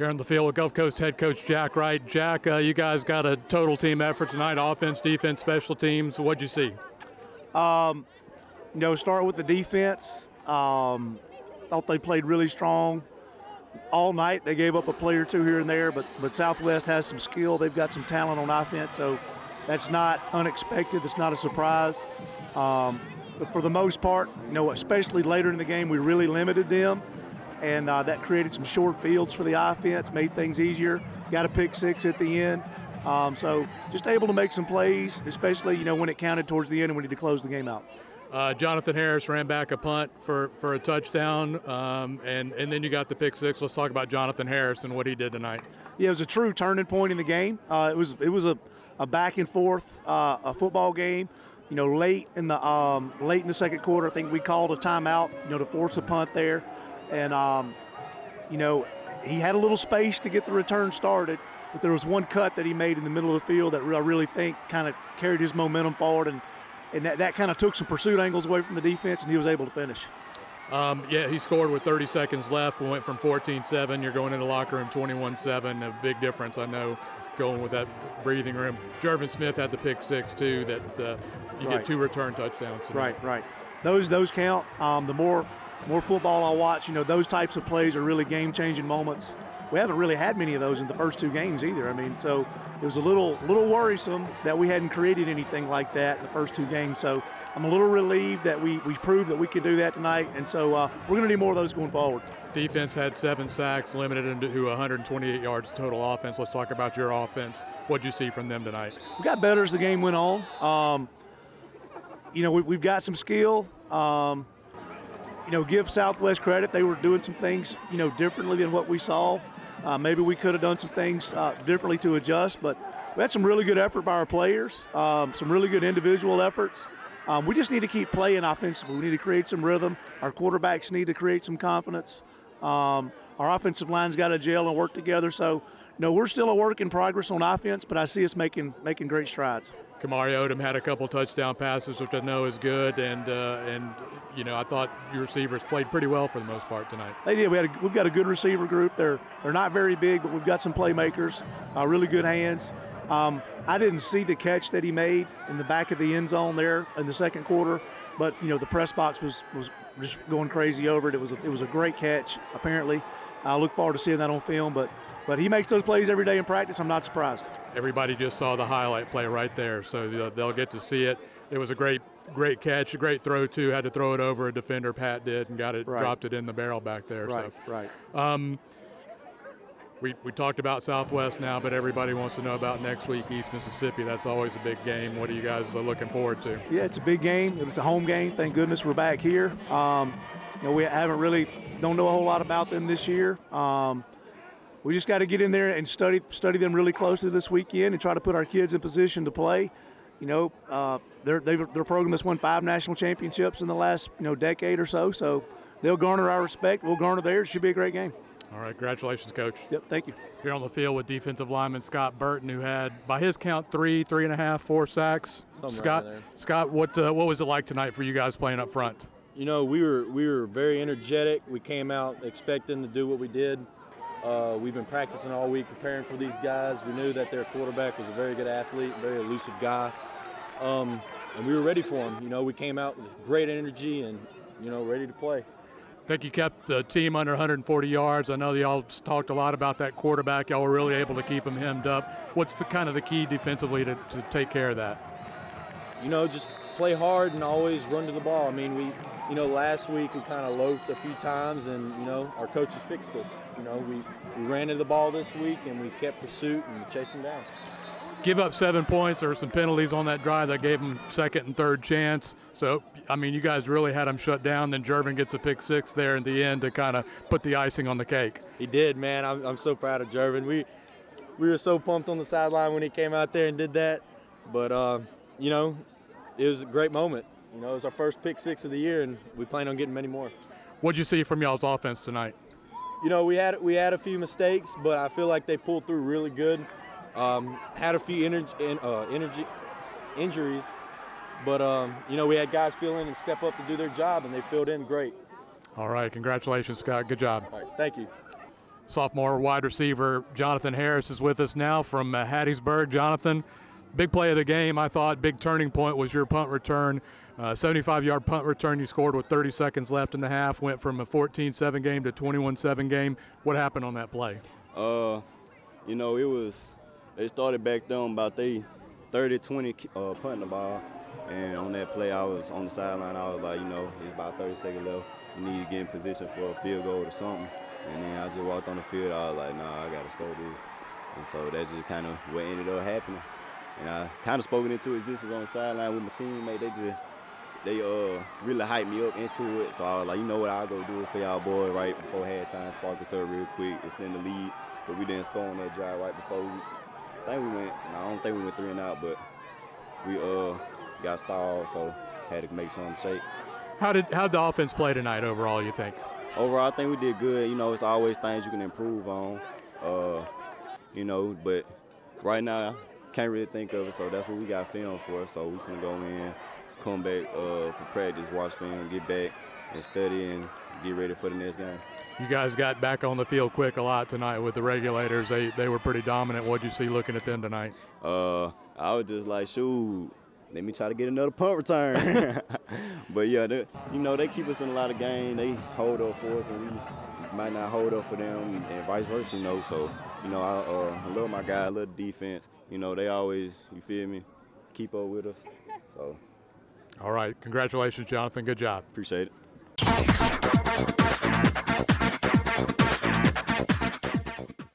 Here on the field with Gulf Coast head coach Jack Wright. Jack, you guys got a total team effort tonight, offense, defense, special teams. What'd you see? Start with the defense. Thought they played really strong all night. They gave up a play or two here and there, but Southwest has some skill. They've got some talent on offense, so that's not unexpected. It's not a surprise. But for the most part, especially later in the game, we really limited them, and that created some short fields for the offense, made things easier. Got a pick six at the end. So just able to make some plays, especially, when it counted towards the end and we need to close the game out. Jonathan Harris ran back a punt for a touchdown, and then you got the pick six. Let's talk about Jonathan Harris and what he did tonight. Yeah, it was a true turning point in the game. It was a back and forth a football game. Late in the second quarter, I think we called a timeout, to force a punt there, and he had a little space to get the return started. But there was one cut that he made in the middle of the field that I really think kind of carried his momentum forward, and that kind of took some pursuit angles away from the defense, and he was able to finish. He scored with 30 seconds left. We went from 14-7. You're going into the locker room 21-7. A big difference, I know, going with that breathing room. Jervin Smith had the pick six, too, that you get two return touchdowns tonight. Right. Those count. The more football I watch, those types of plays are really game-changing moments. We haven't really had many of those in the first two games either. So it was a little worrisome that we hadn't created anything like that in the first two games. So I'm a little relieved that we proved that we could do that tonight, and so we're going to need more of those going forward. Defense had 7 sacks, limited into 128 yards total offense. Let's talk about your offense. What did you see from them tonight? We got better as the game went on. We've got some skill. Give Southwest credit. They were doing some things, differently than what we saw. Maybe we could have done some things differently to adjust, but we had some really good effort by our players, some really good individual efforts. We just need to keep playing offensively. We need to create some rhythm. Our quarterbacks need to create some confidence. Our offensive line's got to gel and work together. So, we're still a work in progress on offense, but I see us making great strides. Kamari Odom had a couple touchdown passes, which I know is good, and I thought your receivers played pretty well for the most part tonight. They did. We've got a good receiver group. They're not very big, but we've got some playmakers, really good hands. I didn't see the catch that he made in the back of the end zone there in the second quarter, but the press box was just going crazy over it. It was a great catch. Apparently, I look forward to seeing that on film, but he makes those plays every day in practice. I'm not surprised. Everybody just saw the highlight play right there, so they'll get to see it. It was a great catch, a great throw, too. Had to throw it over a defender, Pat did, and got it, dropped it in the barrel back there. Right. We talked about Southwest now, but everybody wants to know about next week, East Mississippi. That's always a big game. What are you guys looking forward to? Yeah, it's a big game. It's a home game. Thank goodness we're back here. We don't know a whole lot about them this year. We just got to get in there and study them really closely this weekend and try to put our kids in position to play. Their program has won 5 national championships in the last decade or so. So they'll garner our respect. We'll garner theirs. It should be a great game. All right, congratulations, Coach. Yep, thank you. Here on the field with defensive lineman Scott Burton, who had, by his count, 3.5, 4 sacks. Scott, what was it like tonight for you guys playing up front? We were very energetic. We came out expecting to do what we did. We've been practicing all week preparing for these guys. We knew that their quarterback was a very good athlete, very elusive guy, and we were ready for him. We came out with great energy and, ready to play. I think you kept the team under 140 yards. I know y'all talked a lot about that quarterback. Y'all were really able to keep him hemmed up. What's the key defensively to take care of that? Just play hard and always run to the ball. I mean, last week we kind of loafed a few times, and our coaches fixed us. We ran to the ball this week, and we kept pursuit and chased them down. Give up 7 points. There were some penalties on that drive that gave them second and third chance. So, you guys really had them shut down. Then Jervin gets a pick six there in the end to kind of put the icing on the cake. He did, man. I'm so proud of Jervin. We were so pumped on the sideline when he came out there and did that. But, it was a great moment. It was our first pick six of the year, and we plan on getting many more. What'd you see from y'all's offense tonight? We had a few mistakes, but I feel like they pulled through really good. Had a few injuries, but we had guys fill in and step up to do their job, and they filled in great. All right, congratulations, Scott. Good job. All right, thank you. Sophomore wide receiver Jonathan Harris is with us now from Hattiesburg. Jonathan, big play of the game, I thought. Big turning point was your punt return. 75-yard punt return you scored with 30 seconds left in the half. Went from a 14-7 game to 21-7 game. What happened on that play? You know, they started back down about 30-20 punting the ball. And on that play, I was on the sideline. I was like, you know, it's about 30 seconds left. We need to get in position for a field goal or something. And then I just walked on the field. I was like, nah, I got to score this. And so that just kind of what ended up happening. And I kind of spoke it into existence on the sideline with my teammate. They really hyped me up into it. So I was like, you know what, I'll go do it for y'all boy right before halftime. Spark us up real quick, extend the lead. But we didn't score on that drive right before. I don't think we went 3 and out, but we got stalled, so had to make something shake. How'd the offense play tonight overall, you think? Overall, I think we did good. You know, it's always things you can improve on. You know, but right now, can't really think of it, so that's what we got film for. So we can go in, come back for practice, watch film, get back, and study and get ready for the next game. You guys got back on the field quick a lot tonight with the Regulators. They were pretty dominant. What'd you see looking at them tonight? I was just like, shoot, let me try to get another punt return. But yeah, they keep us in a lot of games. They hold up for us, and we might not hold up for them, and vice versa. You know, so I love my guys, I love the defense. You know, they always, you feel me, keep up with us. So. All right, congratulations, Jonathan. Good job. Appreciate it.